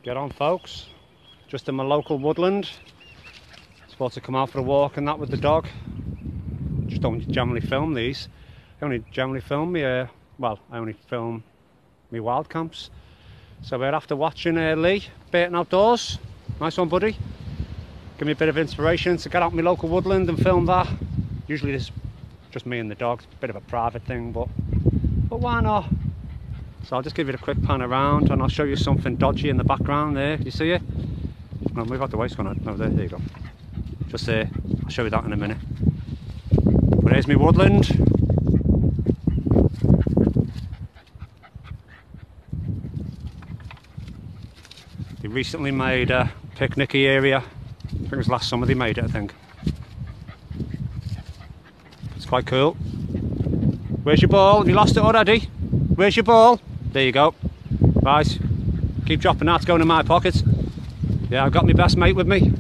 Get on, folks. Just in my local woodland. Supposed to come out for a walk and that with the dog. Just don't generally film these. I only generally film me, well, I only film me wild camps. So we're after watching Lee baiting outdoors. Nice one, buddy. Give me a bit of inspiration to get out in my local woodland and film that. Usually it's just me and the dog. It's a bit of a private thing, but why not? So I'll just give you a quick pan around and I'll show you something dodgy in the background there. You see it? No, move out the way, it's gone. No, there you go. Just there. I'll show you that in a minute. But here's my woodland. They recently made a picnicky area. I think it was last summer they made it, I think. It's quite cool. Where's your ball? Have you lost it already? Where's your ball? There you go. Right. Keep dropping that, it's going in my pocket. Yeah, I've got my best mate with me.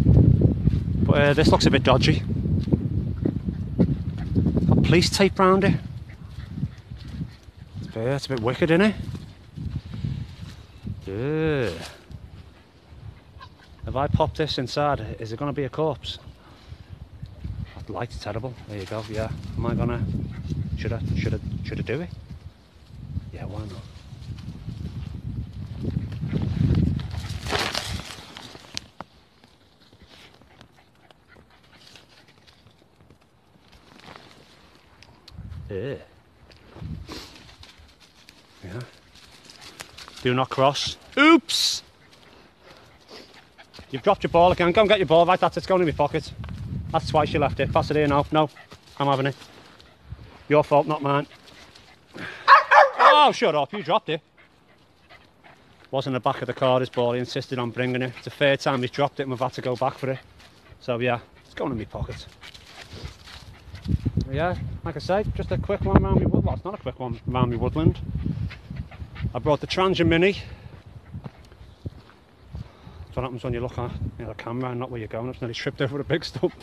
But this looks a bit dodgy. Got police tape round it. It's a bit wicked, isn't it? Yeah. If I pop this inside, is it going to be a corpse? That light's terrible. There you go. Yeah. Am I gonna? Should I do it? Yeah. Why not? Yeah. Yeah. Do not cross. Oops! You've dropped your ball again. Go and get your ball. Right, that's it. It's going in my pocket. That's twice you left it. Pass it here now. No, I'm having it. Your fault, not mine. Oh, shut up. You dropped it. Was in the back of the car, this ball. He insisted on bringing it. It's the third time he's dropped it and we've had to go back for it. So, yeah, it's going in my pocket. Yeah, like I say, just a quick one around my woodland. Well, it's not a quick one around my woodland. I brought the Trangia Mini. That's what happens when you look at the camera and not where you're going. I've nearly tripped over a big stump.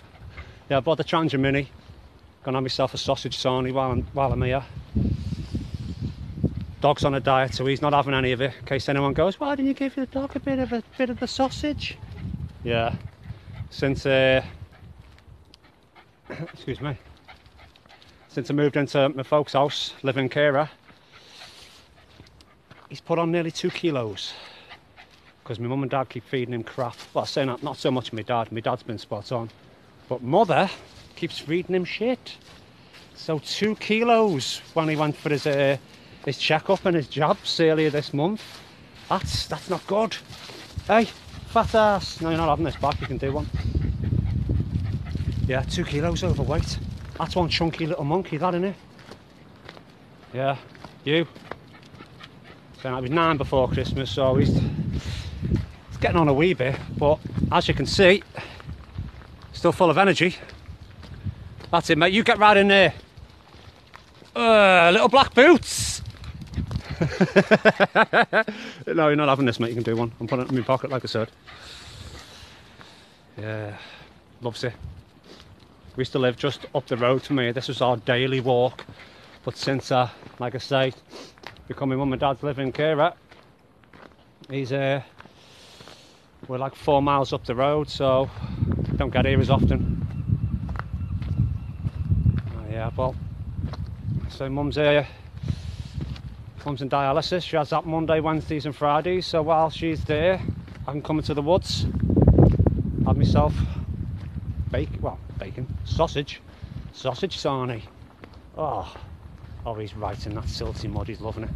Yeah, I bought the Trangia Mini. Gonna have myself a sausage sarnie while I'm here. Dog's on a diet, so he's not having any of it. In case anyone goes, why didn't you give the dog a bit of the sausage? Yeah, since excuse me. Since I moved into my folks' house, living in Kira, he's put on nearly 2 kilos. Because my mum and dad keep feeding him crap. Well, saying that, not so much my dad's been spot on. But mother keeps feeding him shit. So 2 kilos when he went for his checkup and his jabs earlier this month. That's not good. Hey, fat ass. No, you're not having this back, you can do one. Yeah, 2 kilos overweight. That's one chunky little monkey, that, isn't it? Yeah, you. So I was 9 before Christmas, so he's getting on a wee bit, but as you can see, still full of energy. That's it, mate. You get right in there. Little black boots. No, you're not having this, mate. You can do one. I'm putting it in my pocket, like I said. Yeah, loves it. We used to live just up the road from here. This was our daily walk. But since, like I say, becoming mum and dad's living in Kira, we're like 4 miles up the road, so don't get here as often. Yeah, well, so mum's in dialysis. She has that Monday, Wednesdays and Fridays, so while she's there I can come into the woods, have myself sausage sarnie. Oh, he's right in that silty mud, he's loving it.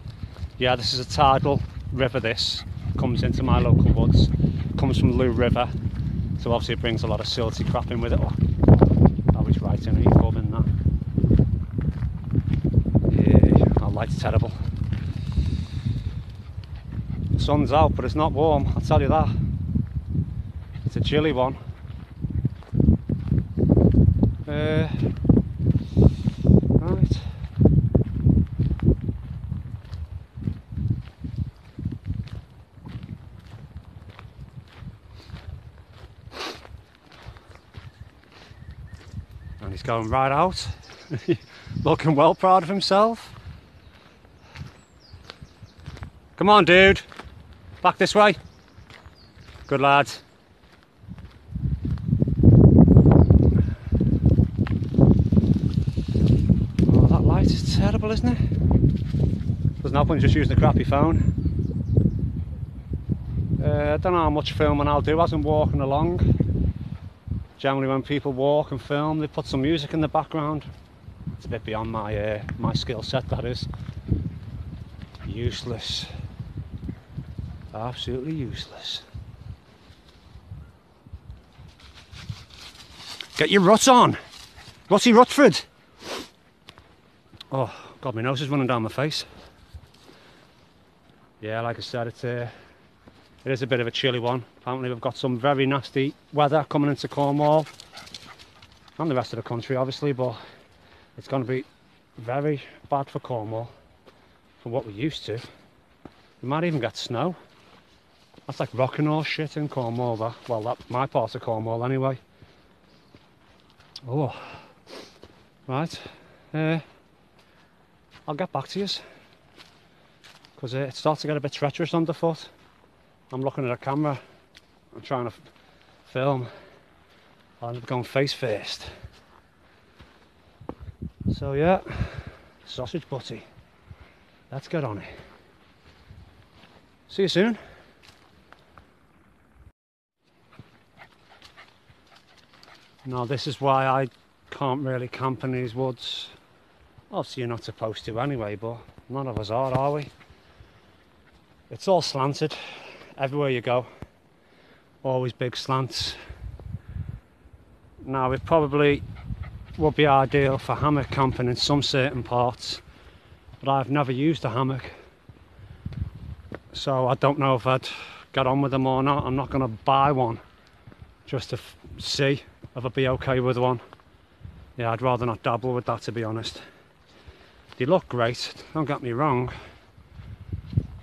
Yeah, this is a tidal river. This comes into my local woods, comes from Loo River, so obviously it brings a lot of silty crap in with it. Oh, he's right in it, he's loving that. Yeah, that light's terrible. The sun's out, but it's not warm, I'll tell you that. It's a chilly one. Right. And he's going right out, looking well proud of himself. Come on, dude, back this way. Good lads. Oh, that light is terrible, isn't it? There's no point just using the crappy phone. I don't know how much filming I'll do as I'm walking along. Generally when people walk and film, they put some music in the background. It's a bit beyond my my skill set, that is. Useless. Absolutely useless. Get your ruts on! Rutty Rutford! Oh, God, my nose is running down my face. Yeah, like I said, it is a bit of a chilly one. Apparently we've got some very nasty weather coming into Cornwall. And the rest of the country, obviously, but it's going to be very bad for Cornwall. For what we're used to. We might even get snow. That's like rocking horse shit in Cornwall, that. Well, that's my part of Cornwall anyway. Oh, right. I'll get back to you, because it starts to get a bit treacherous underfoot. I'm looking at a camera. I'm trying to film. I'll end up going face first. So yeah, sausage butty. Let's get on it. See you soon. Now this is why I can't really camp in these woods. Obviously you're not supposed to anyway, but none of us are we? It's all slanted everywhere you go. Always big slants. Now it probably would be ideal for hammock camping in some certain parts, but I've never used a hammock, so I don't know if I'd get on with them or not. I'm not going to buy one just to see if I'd be okay with one. Yeah, I'd rather not dabble with that, to be honest. They look great, don't get me wrong,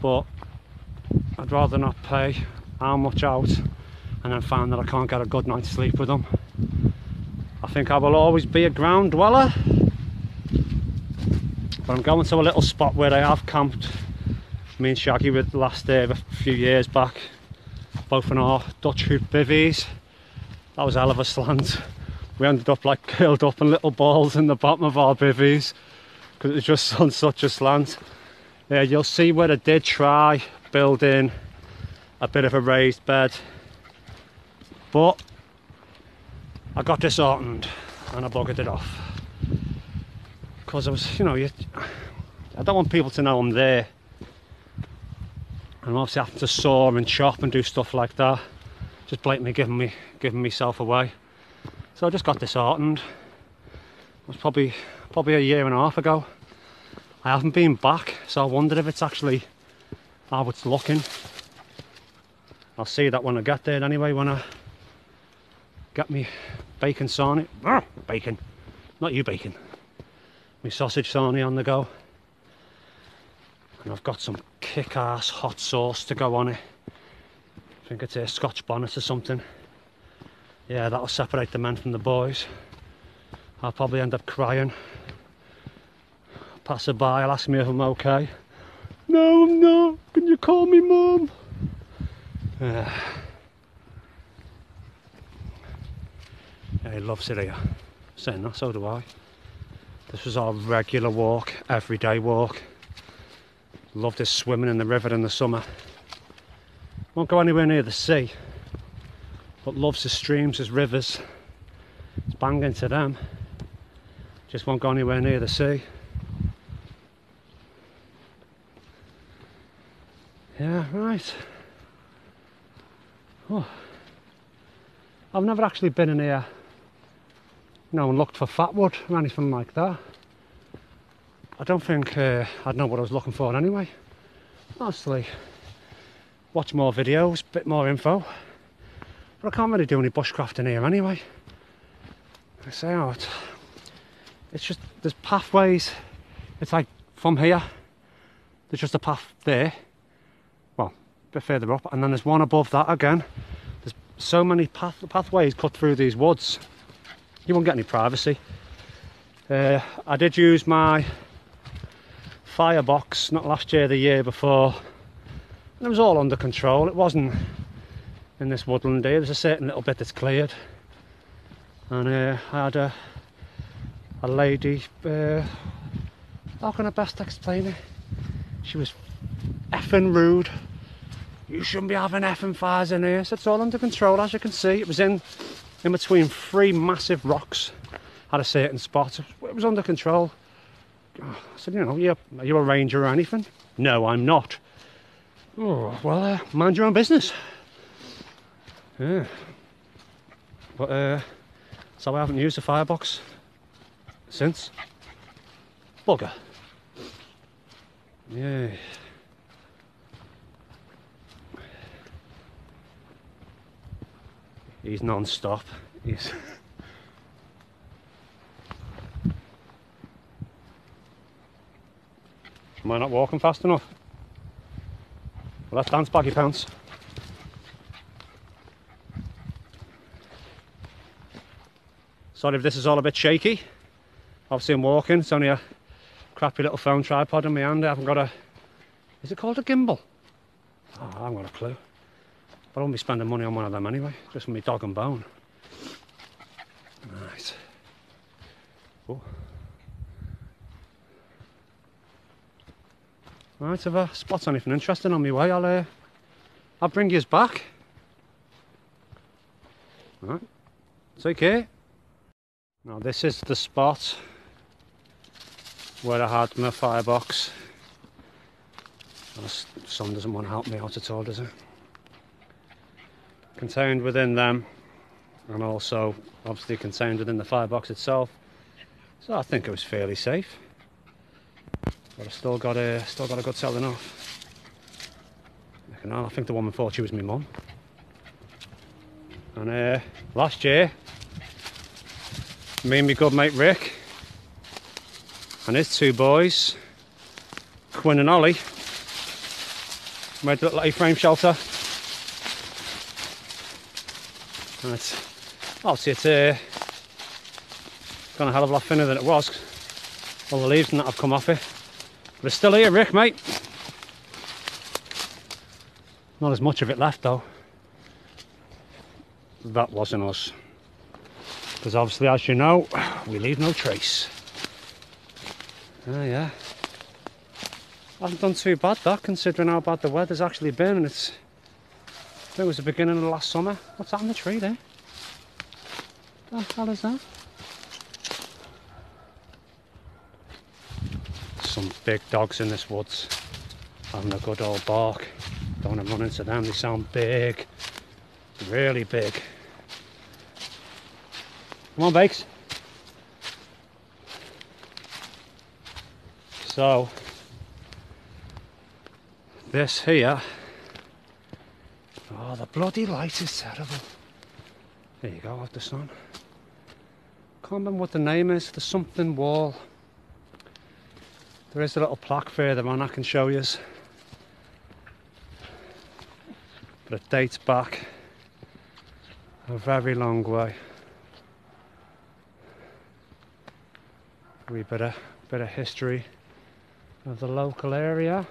but I'd rather not pay how much out and then find that I can't get a good night's sleep with them. I think I will always be a ground dweller, but I'm going to a little spot where I have camped. Me and Shaggy with last day a few years back, both in our Dutch hoop bivvies. That was a hell of a slant. We ended up like curled up in little balls in the bottom of our bivvies because it was just on such a slant. Yeah, you'll see where I did try building a bit of a raised bed, but I got disheartened and I buggered it off because I was, you know, I don't want people to know I'm there. I'm obviously having to saw and chop and do stuff like that, just blatantly giving myself away. So I just got disheartened. It was probably a year and a half ago. I haven't been back, so I wondered if it's actually how it's looking. I'll see that when I get there anyway, when I get me bacon sarnie. Bacon, not you bacon. My sausage sarnie on the go. And I've got some kick-ass hot sauce to go on it. I think it's a Scotch bonnet or something. Yeah, that'll separate the men from the boys. I'll probably end up crying. Passer-by, I'll ask me if I'm okay. No, I'm not. Can you call me Mum? Yeah, he loves it here. Saying that, so do I. This was our regular walk, everyday walk. Love this swimming in the river in the summer. Won't go anywhere near the sea, but loves the streams, his rivers. It's banging to them. Just won't go anywhere near the sea. Yeah, right. Oh. I've never actually been in here, you know, and looked for fatwood or anything like that. I don't think I'd know what I was looking for anyway. Honestly, watch more videos, bit more info. But I can't really do any bushcrafting here anyway. I say, oh, it's just, there's pathways. It's like from here, there's just a path there. Well, a bit further up, and then there's one above that again. There's so many pathways cut through these woods. You won't get any privacy. I did use my firebox, not last year, the year before, and it was all under control. It wasn't in this woodland here. There's a certain little bit that's cleared, and I had a lady, how can I best explain it? She was effing rude. You shouldn't be having effing fires in here. So it's all under control, as you can see. It was in between three massive rocks at a certain spot. It was under control. I said, you know, are you a ranger or anything? No, I'm not. Oh, well, mind your own business. Yeah. But, so I haven't used the firebox since. Bugger. Yeah. He's non-stop. He's... Am I not walking fast enough? Well, let's dance, baggy pants. Sorry if this is all a bit shaky. Obviously I'm walking, it's only a crappy little phone tripod in my hand. I haven't got a... Is it called a gimbal? Oh, I haven't got a clue. But I won't be spending money on one of them anyway, just for me dog and bone. Right. Oh. Right, if I spot anything interesting on my way, I'll bring yous back. Right. Take care. Now this is the spot where I had my firebox. The sun doesn't want to help me out at all, does it? Contained within them, and also obviously contained within the firebox itself. So I think it was fairly safe. But I've still got a good selling off. I think the woman thought she was my mum. And last year, me and my good mate Rick and his two boys, Quinn and Ollie, made a little A-frame shelter. And it's obviously gone a hell of a lot thinner than it was. All the leaves and that have come off it. But it's still here, Rick, mate. Not as much of it left though. That wasn't us. Because obviously, as you know, we leave no trace. Oh yeah. Hasn't done too bad that, considering how bad the weather's actually been, and it's... I think it was the beginning of the last summer. What's that on the tree there? What the hell is that? Some big dogs in this woods having a good old bark. Don't want to run into them, they sound big. Really big. Come on, Bakes. So, this here... Oh, the bloody light is terrible. There you go, out the sun. Can't remember what the name is. The something wall. There is a little plaque further on I can show you. But it dates back a very long way. A wee bit of history of the local area.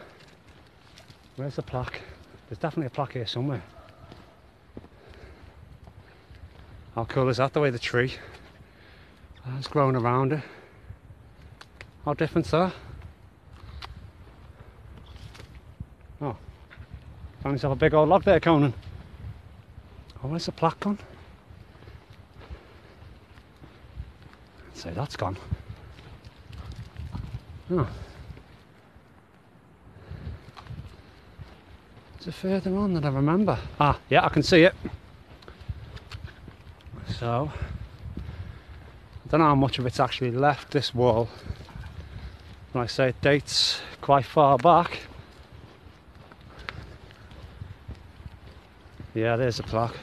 Where's the plaque? There's definitely a plaque here somewhere. How cool is that, the way the tree has grown around it? How different's that? Oh, found yourself a big old log there, Conan. Oh, where's the plaque gone? I'd say that's gone. Oh. Is it further on than I remember? Ah, yeah, I can see it. So, I don't know how much of it's actually left, this wall. When I say it dates quite far back. Yeah, there's a plaque.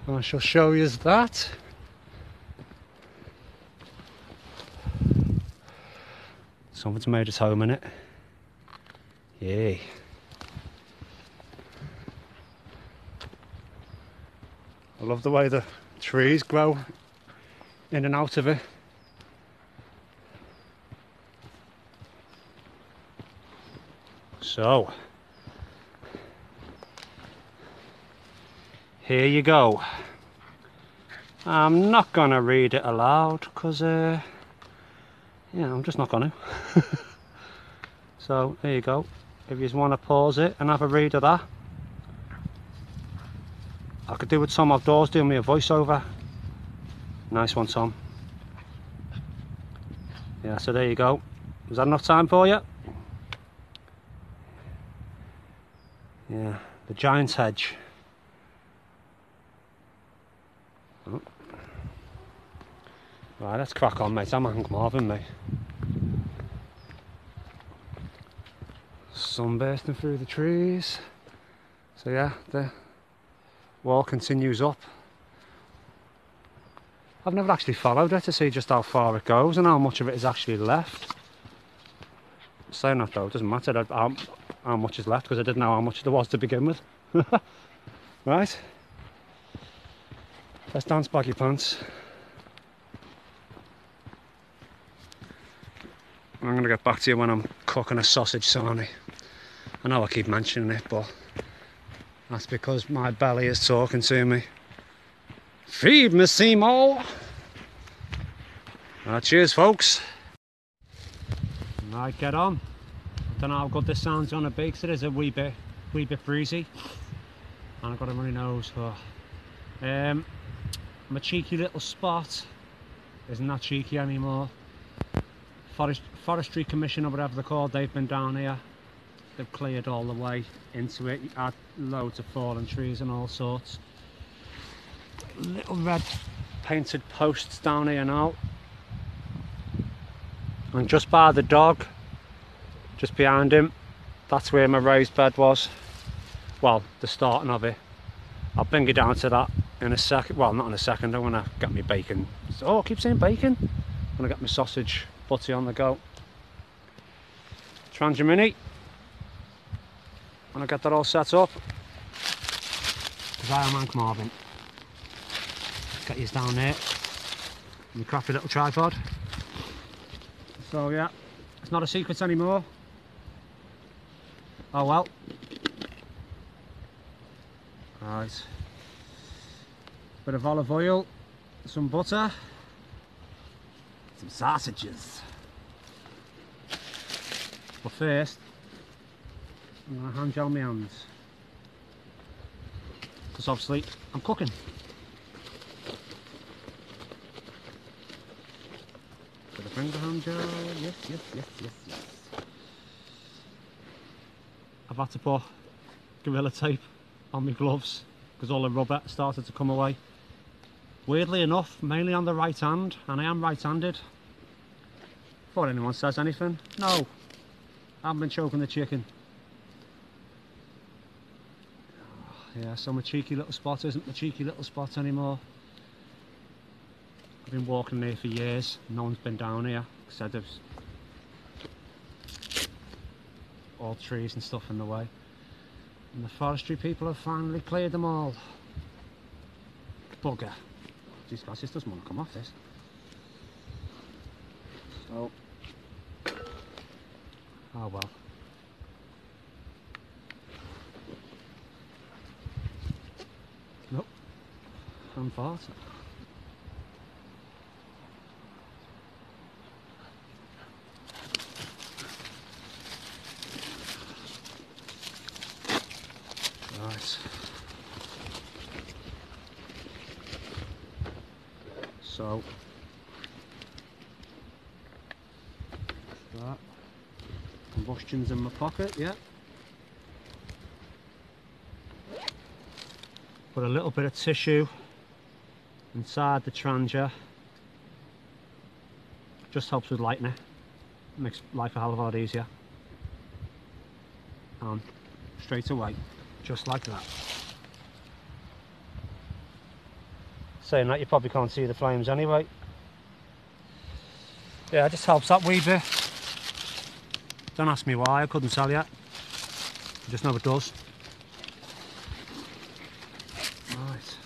I shall show you that. Someone's made his home in it. Yay. I love the way the trees grow in and out of it. So, Here you go. I'm not gonna read it aloud because yeah, I'm just not gonna. So there you go. If you want to pause it and have a read of that, I could do with Tom outdoors doing me a voiceover. Nice one, Tom. Yeah, so there you go. Was that enough time for you? Yeah, the Giant's Hedge. Oh. Right, let's crack on, mate. I'm Hank Marvin, mate. Sun bursting through the trees. So yeah, the wall continues up. I've never actually followed it to see just how far it goes and how much of it is actually left. Saying that though, it doesn't matter how much is left because I didn't know how much there was to begin with. Right, let's dance baggy pants. I'm going to get back to you when I'm cooking a sausage sarnie. I know I keep mentioning it, but that's because my belly is talking to me. Feed me, Seymour! Cheers, folks. Right, get on. I don't know how good this sounds on a beak, because it is a wee bit breezy. And I've got a runny nose. Oh. My cheeky little spot isn't that cheeky anymore. Forestry Commission or whatever they're called, they've been down here. They've cleared all the way into it. You had loads of fallen trees and all sorts. Little red painted posts down here now. And just by the dog, just behind him, that's where my raised bed was. Well, the starting of it. I'll bring you down to that in a second. Well, not in a second. I want to get my bacon. Oh, I keep saying bacon. I'm going to get my sausage butty on the go. Trangia Mini. Want to get that all set up. Because I am Hank Marvin. Let's get you down there. My crafty little tripod. So yeah, it's not a secret anymore. Oh well. Right. Bit of olive oil, some butter, some sausages. But first, I'm going to hand gel my hands. Because obviously, I'm cooking. Bit of finger hand gel, yes. I've had to put Gorilla Tape on my gloves because all the rubber started to come away. Weirdly enough, mainly on the right hand, and I am right-handed. Before anyone says anything, no, I haven't been choking the chicken. Yeah, so my cheeky little spot isn't my cheeky little spot anymore. I've been walking here for years, no one's been down here, because there's all trees and stuff in the way. And the forestry people have finally cleared them all. Bugger. Jeez, guys, this doesn't want to come off this. So, oh well. Nope. I'm farting. Right. So that combustion's in my pocket, yeah. Put a little bit of tissue inside the trangia. Just helps with lighting it. Makes life a hell of a lot easier. And straight away, just like that. Saying that, you probably can't see the flames anyway. Yeah, it just helps that wee bit. Don't ask me why, I couldn't tell you. I just know it does. Right,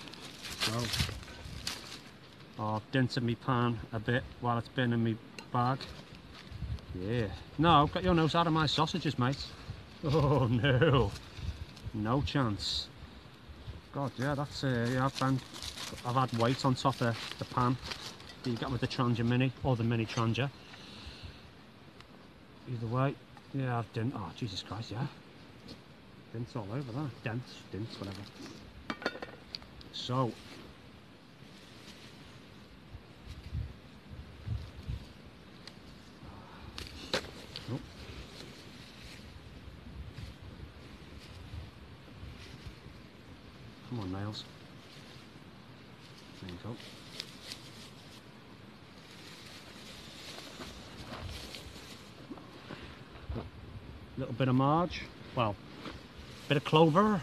so I've dented my pan a bit while it's been in my bag. Yeah. No, get your nose out of my sausages, mate. Oh no, no chance. God, yeah, that's yeah, I've had weight on top of the pan that you get with the Trangia Mini or the Mini Trangia. Either way, yeah, I've done. Oh, Jesus Christ, yeah, dents all over that. Dents, whatever. So. Oh. Come on, nails. There you go. Little bit of marge, well, bit of clover.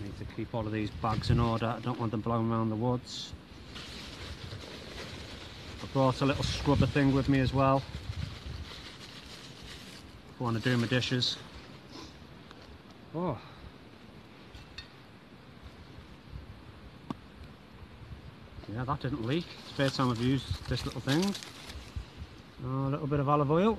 Need to keep all of these bags in order. I don't want them blown around the woods. I brought a little scrubber thing with me as well. If I want to do my dishes. Oh. Yeah, that didn't leak. It's the first time I've used this little thing. Oh, a little bit of olive oil.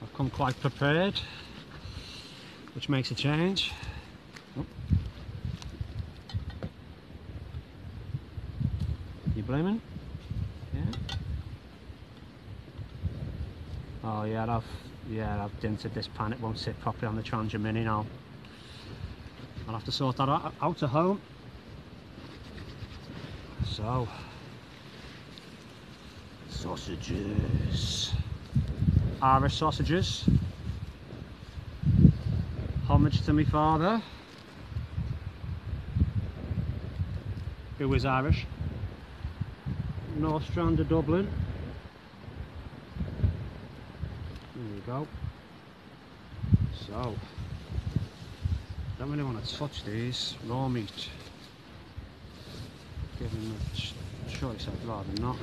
I've come quite prepared, which makes a change. Oh. You blaming? Yeah. Oh yeah, I've dented this pan. It won't sit properly on the Trangia Mini now. I'll have to sort that out at home. So, sausages. Irish sausages. Homage to my father, who is Irish. North Strand of Dublin. There you go. So, don't really want to touch these raw meat. Given the choice, I'd rather not.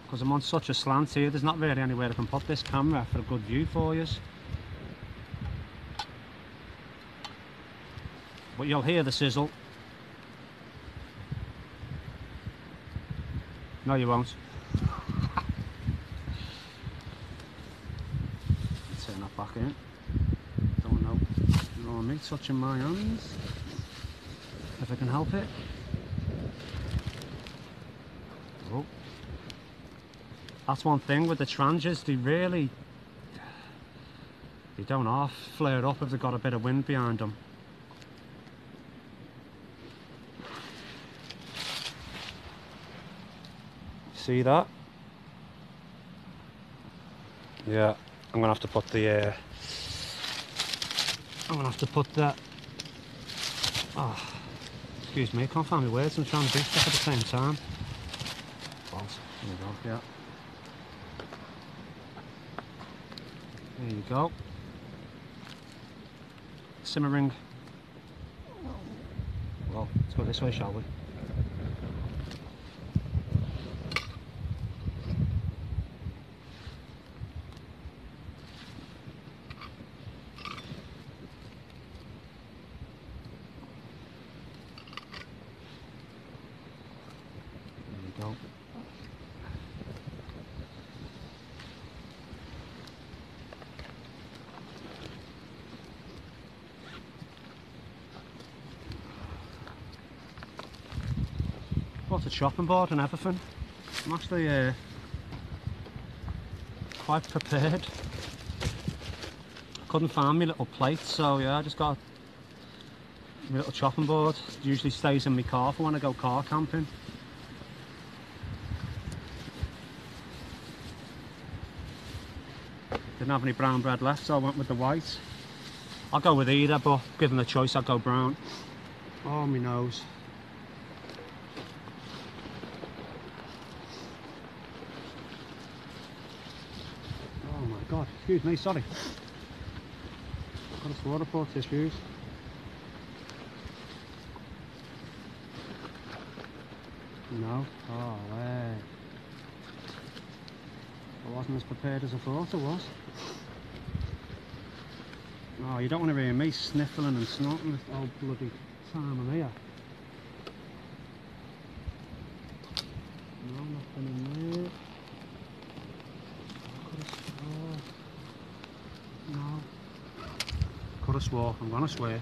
Because I'm on such a slant here, there's not really anywhere I can put this camera for a good view for you. But you'll hear the sizzle. No, you won't. Turn that back in. Don't know. You know me touching my hands. If I can help it. Oh. That's one thing with the Trangias, they don't half flare up if they've got a bit of wind behind them. See that? Yeah, I'm gonna have to put the oh, excuse me, I can't find my words. I'm trying to do stuff at the same time. Balls. There we go, yeah. There you go. Simmering. Well, let's go this way, shall we? There you go. Bought a chopping board and everything. I'm actually quite prepared. Couldn't find my little plate, so yeah, I just got my little chopping board. It usually stays in my car for when I go car camping. Didn't have any brown bread left, so I went with the white. I'll go with either, but given the choice, I'll go brown. Oh, my nose. Oh my God, excuse me, sorry. I've got a water for tissues. No? Oh, way. I wasn't as prepared as I thought I was. Oh, you don't want to hear me sniffling and snorting this whole bloody time I'm here. No, nothing in there. No. Could have swore, I'm gonna swear.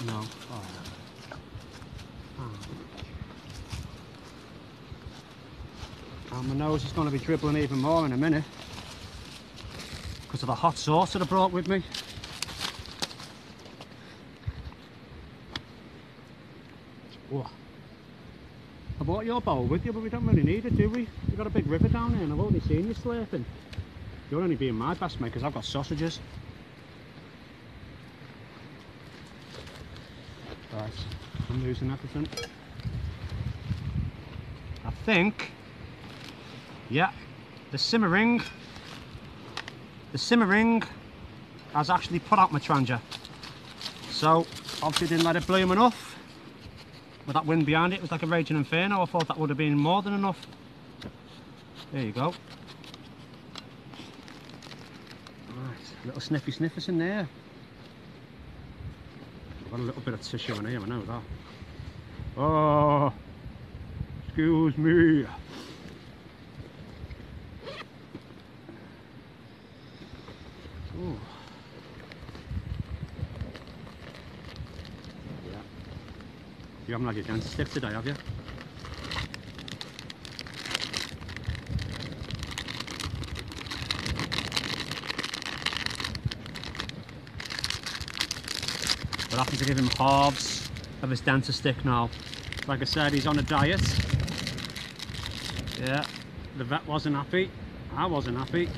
No. Oh. And my nose is going to be dribbling even more in a minute because of the hot sauce that I brought with me. Oh. I brought your bowl with you, but we don't really need it, do we? We've got a big river down here and I've already seen you slurping. You're only being my best mate because I've got sausages. Right, I'm losing everything. I think, yeah, the simmering has actually put out my trangia. So obviously didn't let it bloom enough. With that wind behind it, it was like a raging inferno. I thought that would have been more than enough. There you go. Right, little sniffy sniffers in there. I've got a little bit of tissue in here, I know that. Oh, excuse me. Ooh. Yeah. You haven't had your dentist stick today, have you? We're having to give him halves of his dentist stick now. Like I said, he's on a diet. Yeah, the vet wasn't happy. I wasn't happy.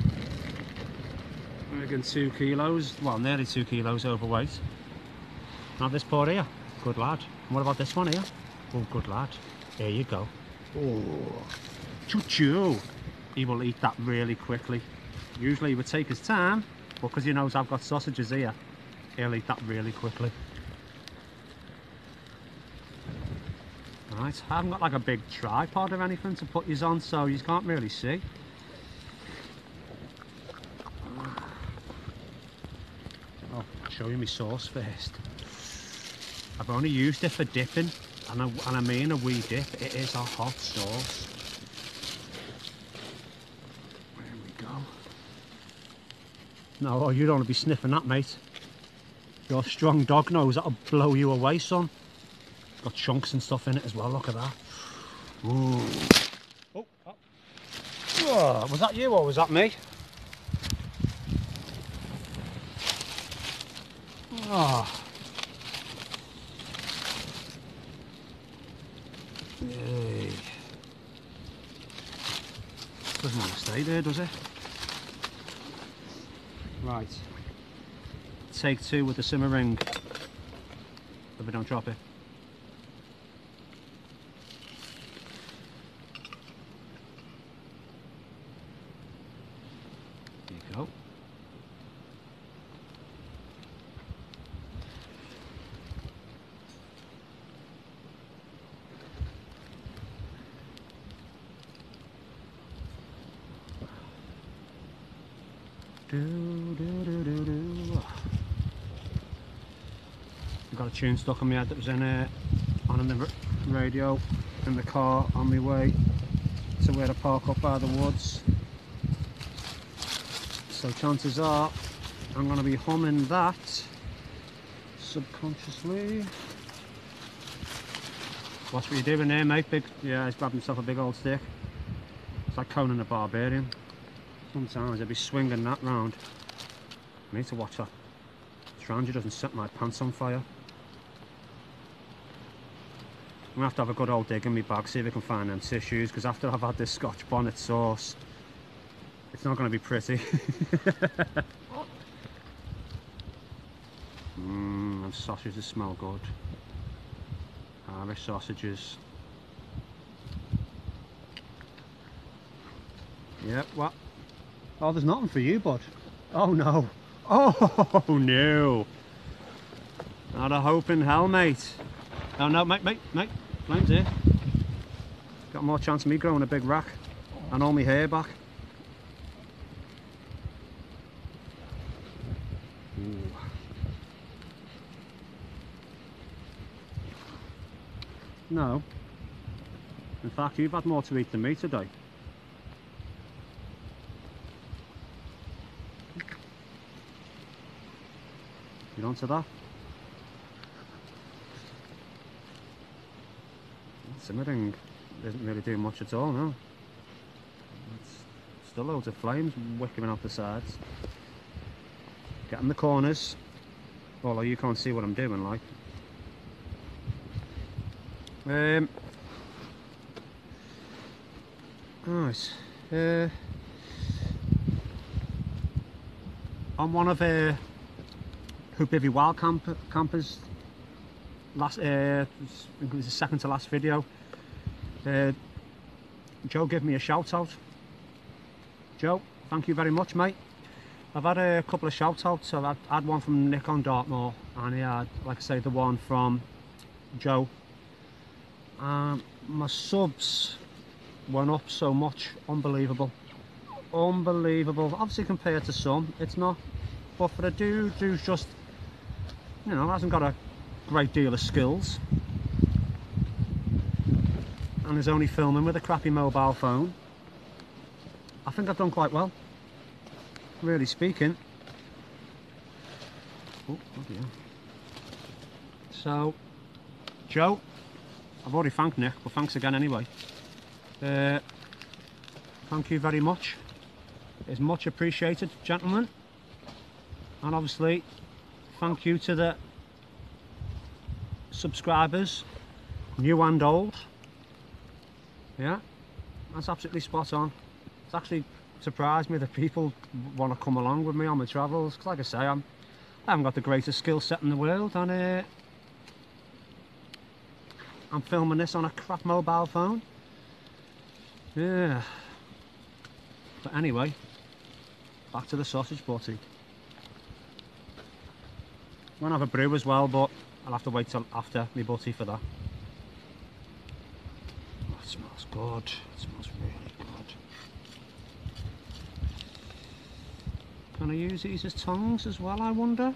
I'm getting 2 kilos, well, nearly 2 kilos overweight. Now this poor here, good lad. And what about this one here? Oh, good lad. There you go. Oh, choo-choo. He will eat that really quickly. Usually he would take his time, but because he knows I've got sausages here, he'll eat that really quickly. Right, I haven't got like a big tripod or anything to put these on, so you can't really see. Oh, I'll show you my sauce first. I've only used it for dipping, and I mean a wee dip. It is a hot sauce. There we go. No, oh, you don't want to be sniffing that, mate. Your strong dog nose, that'll blow you away, son. Got chunks and stuff in it as well, look at that. Ooh. Oh, oh. Oh, was that you or was that me? Oh. Yay. Doesn't want to stay there, does it? Right. Take 2 with the simmering. If we don't drop it. There you go. I've got a tune stuck on my head that was in on the radio in the car on my way to where I park up by the woods. So chances are I'm going to be humming that subconsciously. Watch what you're doing there, mate. Big, yeah, he's grabbed himself a big old stick. It's like Conan the Barbarian. Sometimes I'd be swinging that round. I need to watch that trangia doesn't set my pants on fire. I'm going to have a good old dig in my bag, see if I can find them tissues, because after I've had this Scotch bonnet sauce, it's not going to be pretty. Them sausages smell good. Irish sausages. Yep, what? Oh, there's nothing for you, bud. Oh no. Oh no. Not a hope in hell, mate. Oh no, mate, flames here. Got more chance of me growing a big rack and all my hair back. Ooh. No. In fact, you've had more to eat than me today. You onto that? Simmering isn't really doing much at all, no. It's still loads of flames wicking out the sides. Getting the corners, although you can't see what I'm doing, like. Right. I'm one of Hoopivy Wild Campers. Last, I think it was the second to last video. Joe gave me a shout out. Joe, thank you very much, mate. I've had a couple of shout outs. I've had one from Nick on Dartmoor, and he had, like I say, the one from Joe. My subs went up so much, unbelievable. Unbelievable. Obviously compared to some, it's not. But for a dude who's just, you know, hasn't got a great deal of skills and is only filming with a crappy mobile phone, I think I've done quite well, really speaking. Oh, bloody hell. So, Joe, I've already thanked Nick, but thanks again anyway. Thank you very much. It's much appreciated, gentlemen. And obviously, thank you to the subscribers, new and old. Yeah, that's absolutely spot on. It's actually surprised me that people want to come along with me on my travels, because like I say, I haven't got the greatest skill set in the world, and I'm filming this on a crap mobile phone. Yeah. But anyway, back to the sausage butty. I'm gonna have a brew as well, but I'll have to wait till after my butty for that. Oh, it smells good. It smells really good. Can I use these as tongs as well, I wonder?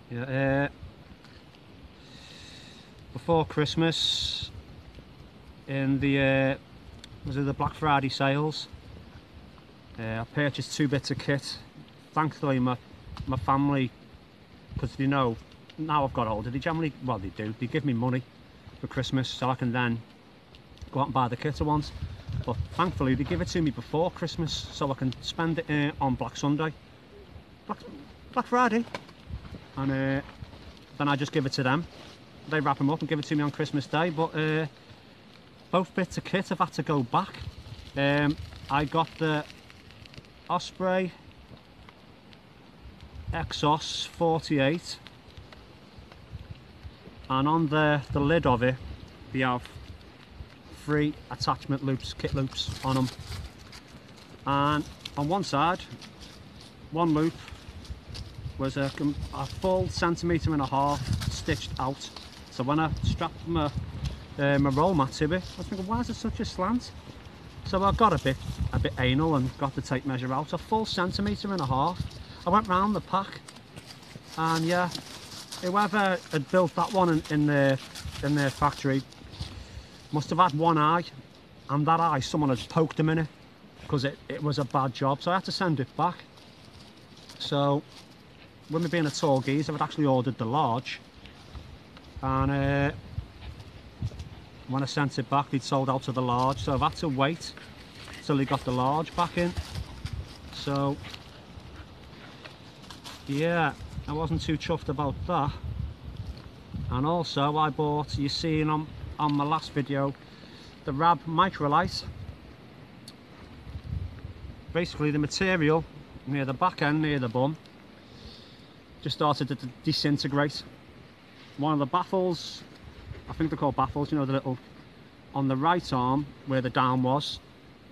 Yeah, before Christmas, in the was it the Black Friday sales, I purchased 2 bits of kit. Thankfully my family, because you know, now I've got older, they generally, well they do, they give me money for Christmas so I can then go out and buy the kit I want. But thankfully they give it to me before Christmas so I can spend it on Black Sunday, Black Friday, and then I just give it to them. They wrap them up and give it to me on Christmas Day. But both bits of kit have had to go back. I got the Osprey Exos 48, and on the lid of it they have 3 attachment loops, kit loops on them, and on one side, one loop was a full 1.5 centimetre stitched out. So when I strapped my roll mat to it, I was thinking, why is it such a slant? So I got a bit anal and got the tape measure out, a full 1.5 centimetres. I went round the pack, and yeah, whoever had built that one in their factory must have had one eye, and that eye someone had poked them in it, because it was a bad job. So I had to send it back. So with me being a tall geezer, I'd actually ordered the large, and when I sent it back they'd sold out of the large, so I've had to wait till they got the large back in. So yeah, I wasn't too chuffed about that. And also I bought, you seen on my last video, the Rab Microlite. Basically the material near the back end, near the bum, just started to disintegrate. One of the baffles, I think they're called baffles, you know, the little, on the right arm where the down was,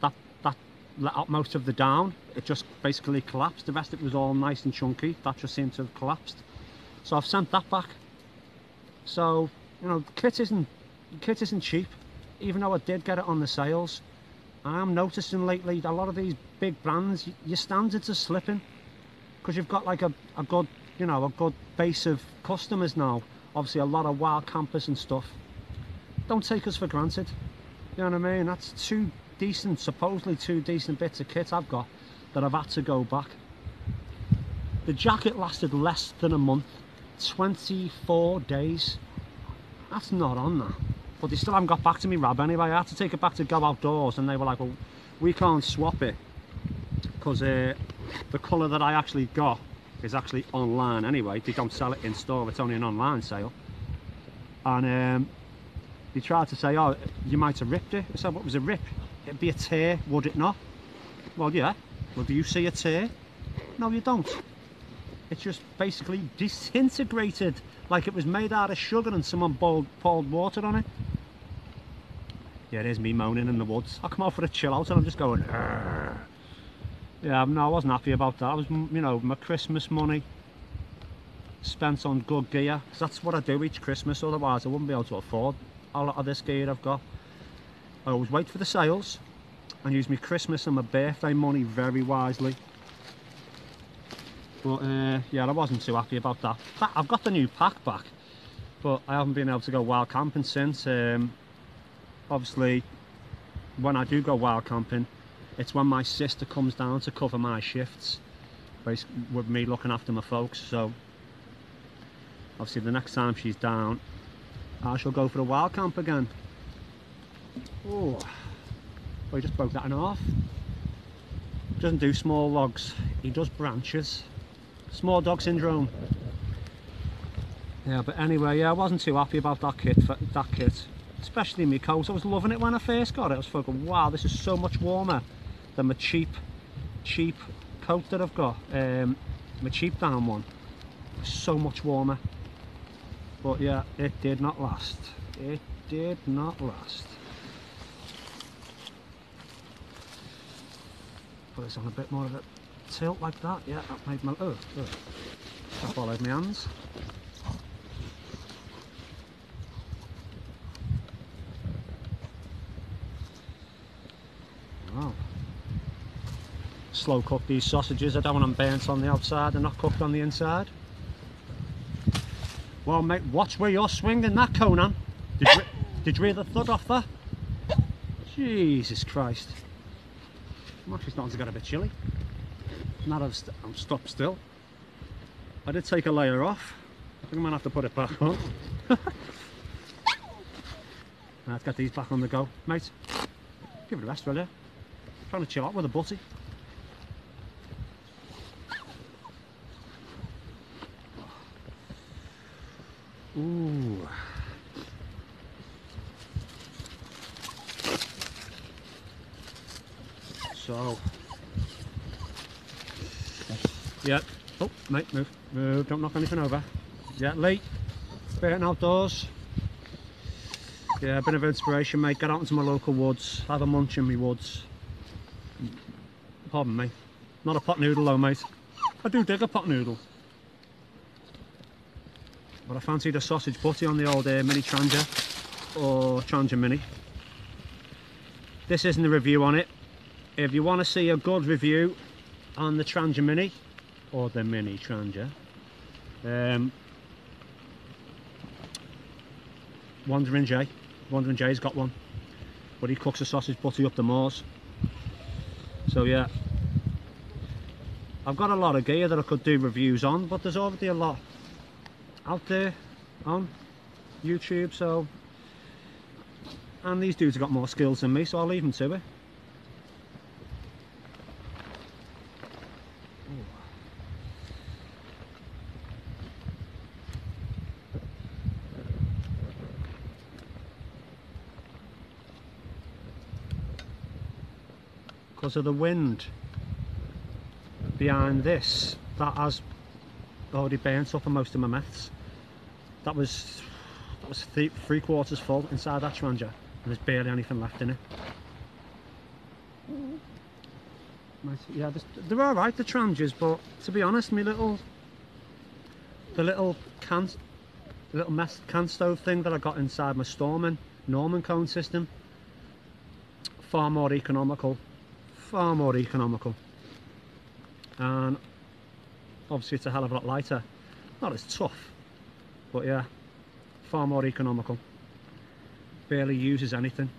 that let out most of the down. It just basically collapsed. The rest of it was all nice and chunky. That just seemed to have collapsed. So I've sent that back. So, you know, the kit isn't cheap, even though I did get it on the sales. I'm noticing lately a lot of these big brands, your standards are slipping, because you've got like a good, you know, a good base of customers now. Obviously a lot of wild campers and stuff. Don't take us for granted. You know what I mean? That's two decent, supposedly two decent bits of kit I've got that I've had to go back. The jacket lasted less than a month, 24 days. That's not on that. But they still haven't got back to me, Rab, anyway. I had to take it back to Go Outdoors, and they were like, well, we can't swap it, because the colour that I actually got is actually online anyway. They don't sell it in store, it's only an online sale. And they tried to say, oh, you might have ripped it. I said, what was a rip? It'd be a tear, would it not? Well, yeah. Well, do you see a tear? No, you don't. It's just basically disintegrated, like it was made out of sugar and someone poured water on it. Yeah, it is me moaning in the woods. I come out for a chill out and I'm just going, argh. Yeah, no, I wasn't happy about that. I was, you know, my Christmas money spent on good gear, because that's what I do each Christmas, otherwise I wouldn't be able to afford a lot of this gear I've got. I always wait for the sales and use my Christmas and my birthday money very wisely. But yeah, I wasn't too happy about that. I've got the new pack back, but I haven't been able to go wild camping since. Obviously, when I do go wild camping, it's when my sister comes down to cover my shifts, basically with me looking after my folks. So obviously the next time she's down, I shall go for a wild camp again. Oh, he just broke that in half. Doesn't do small logs, he does branches. Small dog syndrome. Yeah, but anyway, yeah, I wasn't too happy about that kit. Especially my coat. I was loving it when I first got it. I was thinking, wow, this is so much warmer than my cheap coat that I've got. My cheap down one. So much warmer. But yeah, it did not last. It did not last. Put this on a bit more of a tilt like that. Yeah, that made my that followed my hands. Wow. Slow cook these sausages. I don't want them burnt on the outside and not cooked on the inside. Well, mate, watch where you're swinging that, Conan. Did you hear the thud off there? Jesus Christ. I'm actually starting to get a bit chilly. Now I'm stopped still. I did take a layer off. I think I might have to put it back on. Let's get these back on the go. Mate, give it a rest, will you? Trying to chill out with a butty. Ooh. So, yeah. Oh, mate, move, don't knock anything over. Yeah, Lee, Burton Outdoors. Yeah, a bit of inspiration, mate. Get out into my local woods, have a munch in my woods. Pardon me. Not a pot noodle though, mate. I do dig a pot noodle. But I fancied a sausage butty on the old mini trangia, or trangia mini. This isn't a review on it. If you want to see a good review on the trangia mini, or the mini trangia, Wandering Jay's got one, but he cooks a sausage butty up the moors. So yeah, I've got a lot of gear that I could do reviews on, but there's already a lot out there on YouTube, so, and these dudes have got more skills than me, so I'll leave them to it. Because of the wind behind this, that has already burnt up on most of my meths. That was 3/4 full inside that trangia, and there's barely anything left in it. Yeah, they're all right, the trangias, but to be honest, the little can stove thing that I got inside my Norman cone system, far more economical, and obviously it's a hell of a lot lighter, not as tough, but yeah, far more economical, barely uses anything.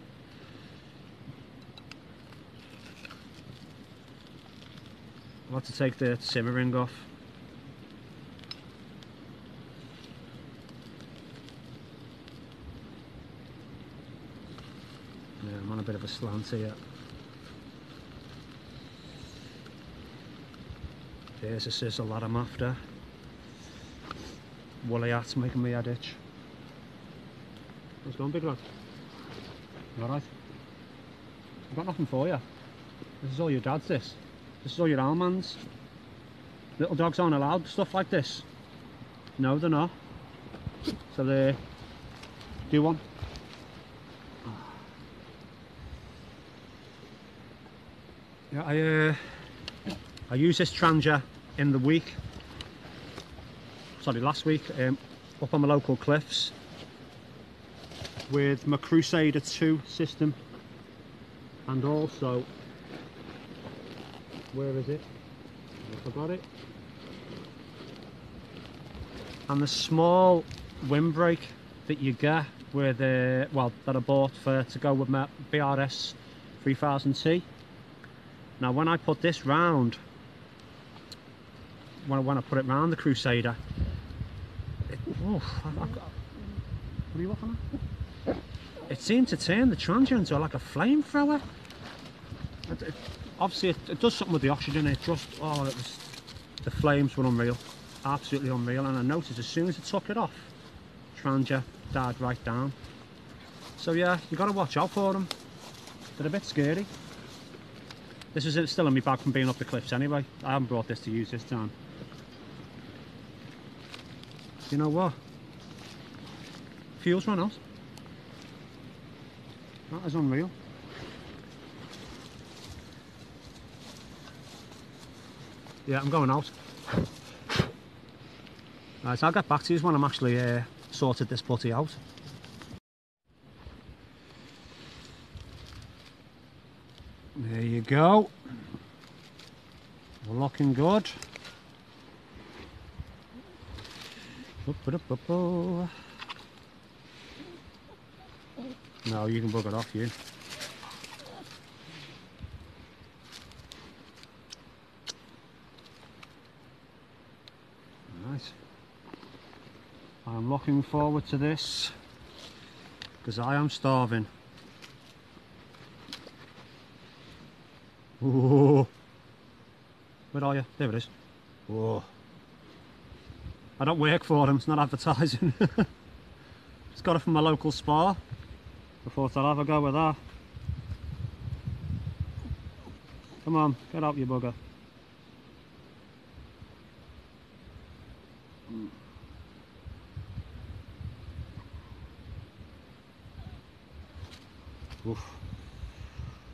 I've had to take the simmer ring off. Yeah, I'm on a bit of a slant here. There's a sizzle that I'm after. Woolly hat's making me head itch. What's going, big lad? You alright? I've got nothing for you. This is all your dad's, this. This is all your old man's. Little dogs aren't allowed stuff like this. No, they're not. So they do one. Yeah, I use this trangia in the week. Sorry, last week, up on my local cliffs with my Crusader 2 system, and also, where is it? I forgot it. And the small windbreak that you get with that I bought to go with my BRS 3000T. Now when I put this round, when I put it round the Crusader, what are you looking at? It seemed to turn the trangia into like a flamethrower. Obviously it does something with the oxygen. The flames were unreal, absolutely unreal. And I noticed as soon as I took it off, trangia died right down. So yeah, you got to watch out for them. They're a bit scary. This is still in my bag from being up the cliffs anyway. I haven't brought this to use this time. You know what? Fuel's run out. That is unreal. Yeah, I'm going out. Right, so I'll get back to you when I'm actually sorted this putty out. There you go. We're looking good. No, you can bugger off, you. Right. I'm looking forward to this because I am starving. Whoa. Where are you? There it is. Whoa. I don't work for them, it's not advertising. Just got it from my local spa. I thought I'll have a go with that. Come on, get out you bugger. Oof.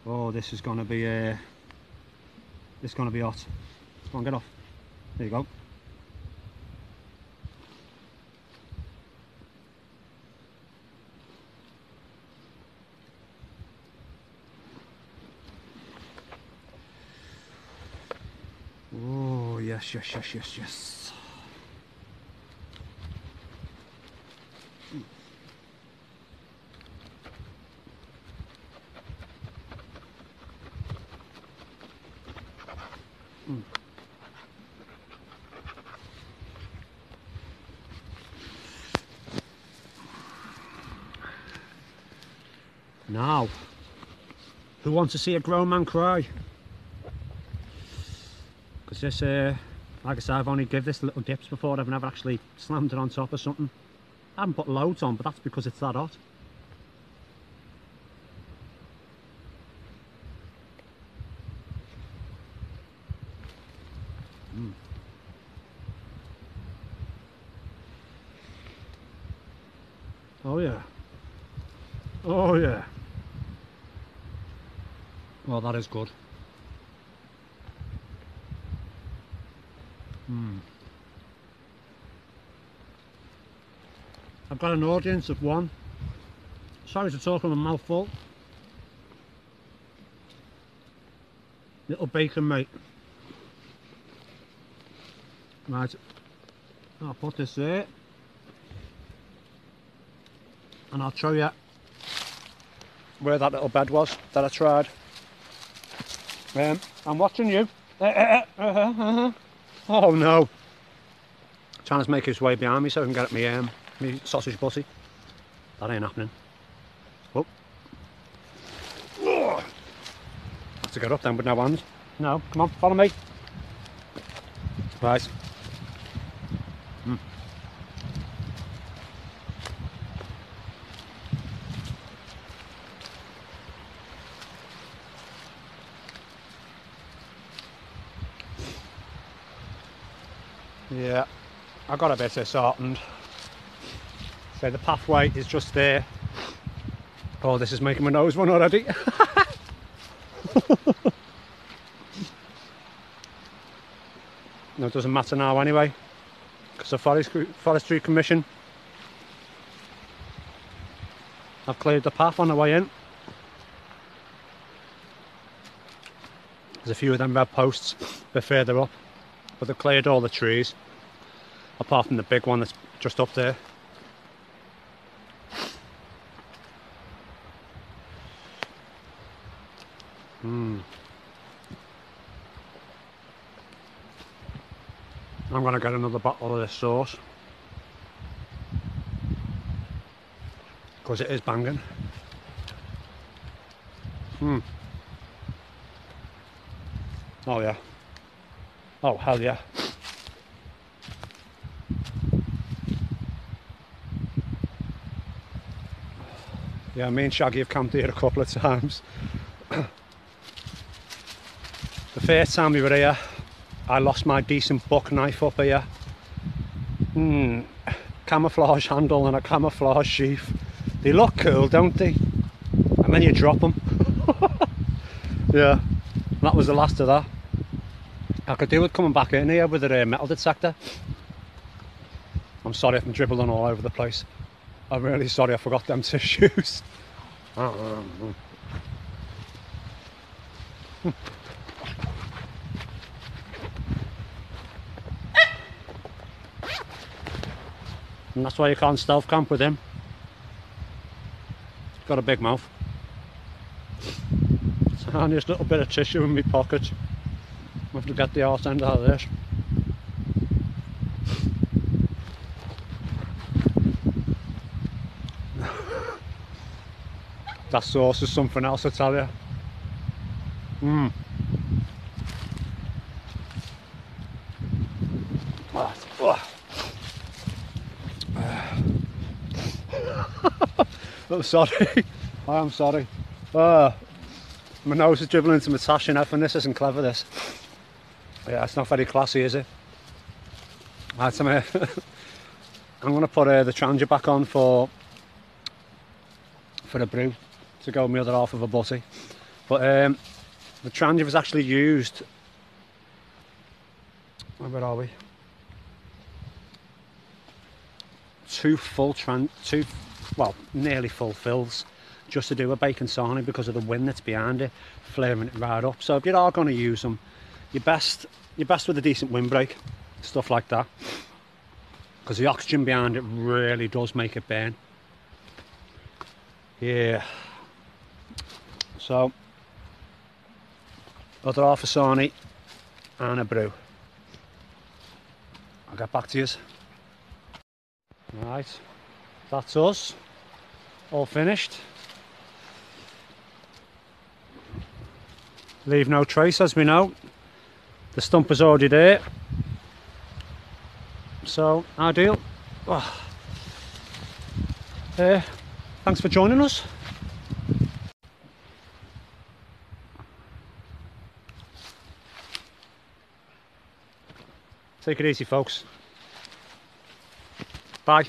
Oh, this is gonna be hot. Come on, get off. There you go. Oh, yes. Now, who wants to see a grown man cry? Because this, like I said, I've only given this little dips before. I've never actually slammed it on top of something. I haven't put loads on, but that's because it's that hot. Oh yeah. Oh yeah. Well, that is good. I've got an audience of one. Sorry to talk with a mouthful. Little bacon, mate. Right, I'll put this there. And I'll show you where that little bed was that I tried. I'm watching you. Oh no. Trying to make his way behind me so I can get at me sausage pussy. That ain't happening. Oh. Have to get up then with no hands. No, come on, follow me. Right. Yeah, I got a bit disheartened. So the pathway is just there. Oh, this is making my nose run already. No, it doesn't matter now anyway, because the Forestry Commission have cleared the path on the way in. There's a few of them red posts a bit further up, but they've cleared all the trees, apart from the big one that's just up there. I'm going to get another bottle of this sauce, because it is banging. Oh yeah. Oh hell yeah. Yeah, me and Shaggy have camped here a couple of times. The first time we were here, I lost my decent buck knife up here. Camouflage handle and a camouflage sheath. They look cool, don't they? And then you drop them. Yeah, that was the last of that. I could do with coming back in here with a metal detector. I'm sorry if I'm dribbling all over the place. I'm really sorry I forgot them tissues. And that's why you can't stealth camp with him. He's got a big mouth. And just a little bit of tissue in my pocket. I have to get the arse end out of this. That sauce is something else, I tell you. I'm sorry. I am sorry. My nose is dribbling into my tash enough, and this isn't clever, this. Yeah, it's not very classy, is it? Right, I'm going to put the trangia back on for a brew to go with my other half of a butty. But the trangia was actually used. Where are we? Nearly full fills, just to do a bacon sarnie because of the wind that's behind it, flaring it right up. So if you are going to use them, you're best with a decent windbreak, stuff like that, because the oxygen behind it really does make it burn. Yeah. So other half a sarnie and a brew. I'll get back to you. Right, that's us, all finished. Leave no trace, as we know. The stump is already there, so ideal. Thanks for joining us. Take it easy, folks. Bye.